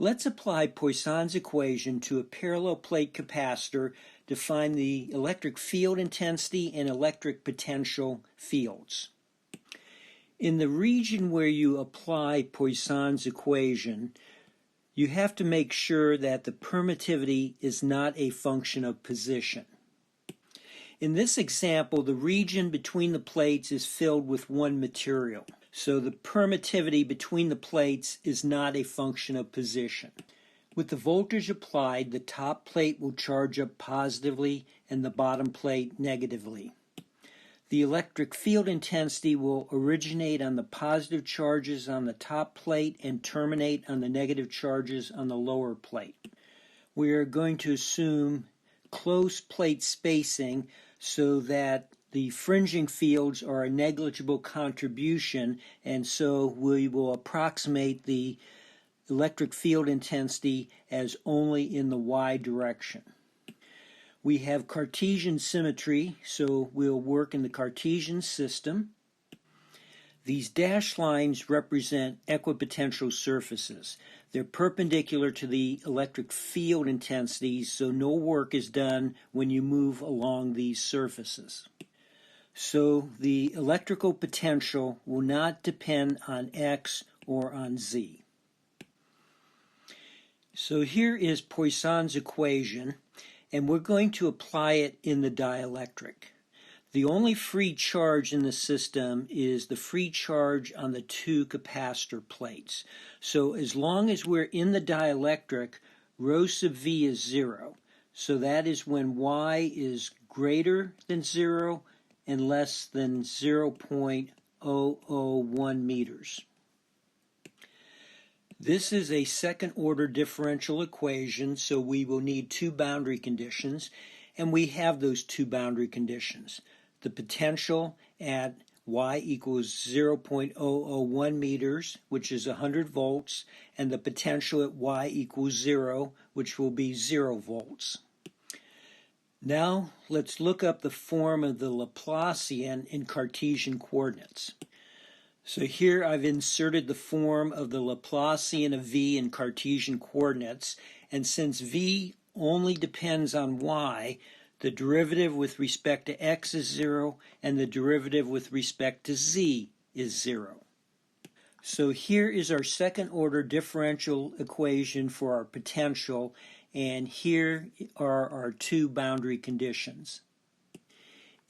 Let's apply Poisson's equation to a parallel plate capacitor to find the electric field intensity and electric potential fields. In the region where you apply Poisson's equation, you have to make sure that the permittivity is not a function of position. In this example, the region between the plates is filled with one material. So the permittivity between the plates is not a function of position. With the voltage applied, the top plate will charge up positively and the bottom plate negatively. The electric field intensity will originate on the positive charges on the top plate and terminate on the negative charges on the lower plate. We are going to assume close plate spacing so that the fringing fields are a negligible contribution, and so we will approximate the electric field intensity as only in the y direction. We have Cartesian symmetry, so we'll work in the Cartesian system. These dashed lines represent equipotential surfaces. They're perpendicular to the electric field intensities, so no work is done when you move along these surfaces. So the electrical potential will not depend on x or on z. So here is Poisson's equation, and we're going to apply it in the dielectric. The only free charge in the system is the free charge on the two capacitor plates. So as long as we're in the dielectric, rho sub v is 0. So that is when y is greater than 0 and less than 0.001 meters. This is a second order differential equation, so we will need two boundary conditions, and we have those two boundary conditions. The potential at y equals 0.001 meters, which is 100 volts, and the potential at y equals 0, which will be 0 volts. Now let's look up the form of the Laplacian in Cartesian coordinates. So here I've inserted the form of the Laplacian of v in Cartesian coordinates, and since v only depends on y, the derivative with respect to x is 0 and the derivative with respect to z is 0. So here is our second order differential equation for our potential, and here are our two boundary conditions.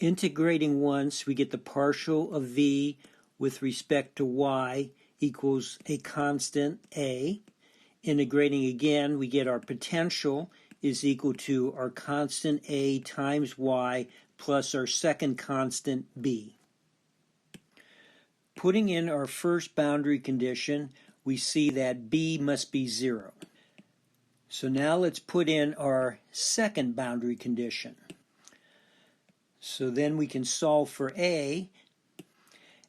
Integrating once, we get the partial of v with respect to y equals a constant a. Integrating again, we get our potential is equal to our constant a times y plus our second constant b. Putting in our first boundary condition, we see that b must be 0. So now let's put in our second boundary condition. So then we can solve for a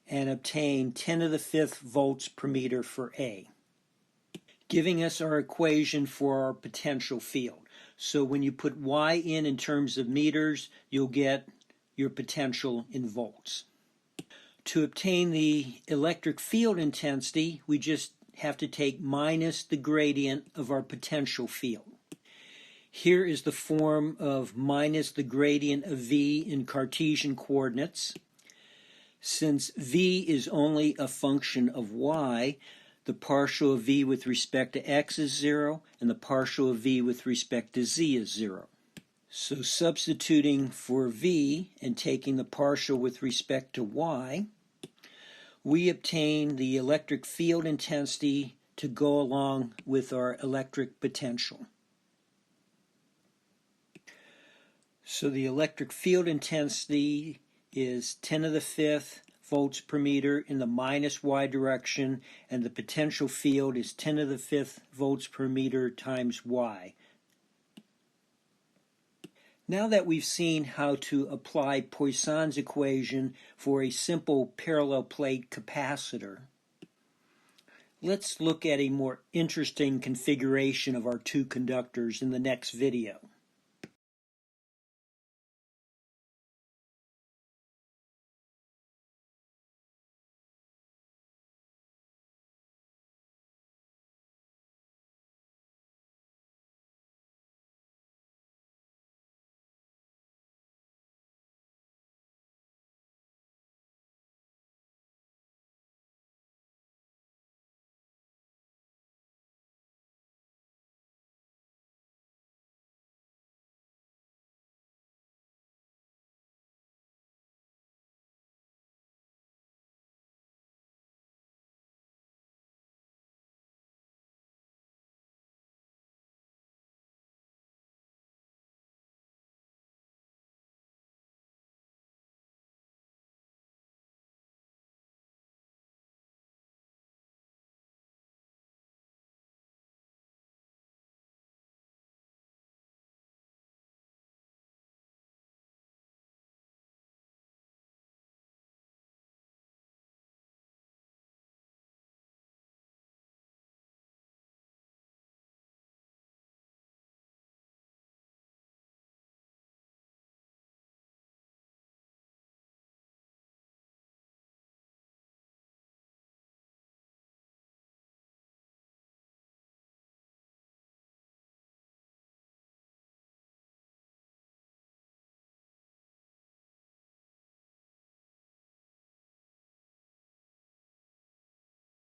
and obtain 10 to the 5th volts per meter for a, giving us our equation for our potential field. So when you put y in terms of meters, you'll get your potential in volts. To obtain the electric field intensity, we just have to take minus the gradient of our potential field. Here is the form of minus the gradient of v in Cartesian coordinates. Since v is only a function of y, the partial of v with respect to x is 0, and the partial of v with respect to z is 0. So substituting for v and taking the partial with respect to y, we obtain the electric field intensity to go along with our electric potential. So the electric field intensity is 10 to the 5th volts per meter in the minus y direction, and the potential field is 10 to the 5th volts per meter times y. Now that we've seen how to apply Poisson's equation for a simple parallel plate capacitor, let's look at a more interesting configuration of our two conductors in the next video.